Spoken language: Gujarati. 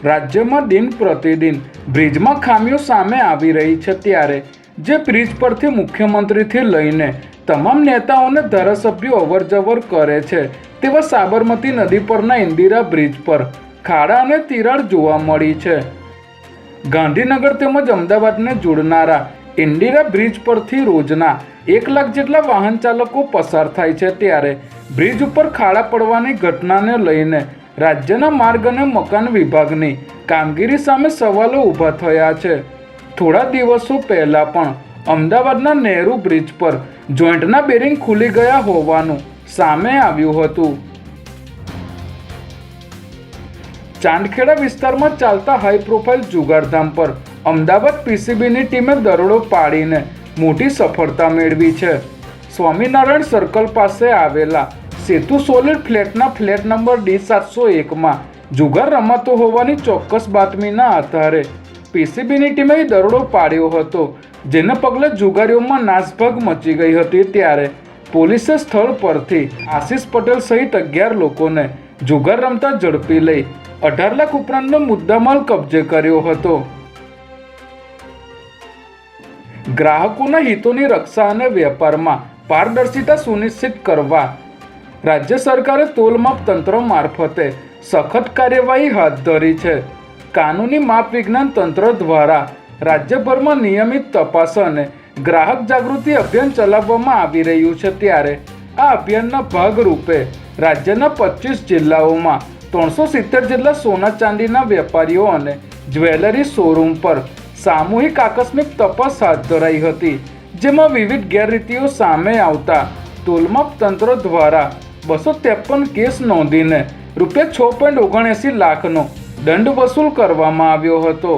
રાજ્યમાં દિન પ્રતિદિન બ્રિજમાં ખામીઓ સામે આવી રહી છે, ત્યારે જે બ્રિજ પરથી મુખ્યમંત્રીથી લઈને તમામ નેતાઓને ધારાસભ્યો અવરજવર કરે છે તેવા સાબરમતી નદી પરના ઇન્દિરા બ્રિજ પર ખાડા અને તિરાડ જોવા મળી છે। ગાંધીનગર તેમજ અમદાવાદને જોડનારા ઇન્દિરા બ્રિજ પરથી રોજના 1 લાખ જેટલા વાહન ચાલકો પસાર થાય છે, ત્યારે બ્રિજ ઉપર ખાડા પડવાની ઘટનાને લઈને રાજ્યના માર્ગ અને મકાન વિભાગની કામગીરી સામે સવાલો ઊભા થયા છે। થોડા દિવસો પહેલા પણ અમદાવાદના નહેરુ બ્રિજ પર જોઈન્ટના બેરિંગ ખુલી ગયા હોવાનું સામે આવ્યું હતું। ચાંદખેડા વિસ્તારમાં ચાલતા હાઈ પ્રોફાઇલ જુગારધામ પર અમદાવાદ પીસીબીની ટીમે દરોડો પાડીને મોટી સફળતા મેળવી છે। સ્વામિનારાયણ સર્કલ પાસે આવેલા સેતુ સોલિડ ફ્લેટના ફ્લેટ નંબર D701માં જુગાર રમાતો હોવાની ચોક્કસ બાતમીના આધારે પીસીબીની ટીમે દરોડો પાડ્યો હતો, જેને પગલે જુગારીઓમાં નાસભાગ મચી ગઈ હતી। ત્યારે પોલીસે સ્થળ પરથી આશિષ પટેલ સહિત 11 લોકોને જુગાર રમતા ઝડપી લઈ 18 લાખ ઉપરાંતનો મુદ્દામાલ કબજે કર્યો હતો। ગ્રાહકોના હિતોની રક્ષા અને વેપારમાં પારદર્શિતા સુનિશ્ચિત કરવા રાજ્ય સરકારે તોલમાપ તંત્ર મારફતે સખત કાર્યવાહી હાથ ધરી છે। કાનૂની માપ વિજ્ઞાન તંત્ર દ્વારા રાજ્યભરમાં નિયમિત તપાસ અને ગ્રાહક જાગૃતિ અભિયાન ચલાવવામાં આવી રહ્યું છે, ત્યારે આ અભિયાનના ભાગરૂપે રાજ્યના 25 જિલ્લાઓમાં 370 જેટલા સોના ચાંદીના વેપારીઓ અને જ્વેલરી શોરૂમ પર સામૂહિક આકસ્મિક તપાસ હાથ ધરાઈ હતી, જેમાં વિવિધ ગેરરીતિઓ સામે આવતા તોલમાપ તંત્ર દ્વારા 253 કેસ નોંધીને રૂપિયા 6.79 લાખનો દંડ વસૂલ કરવામાં આવ્યો હતો।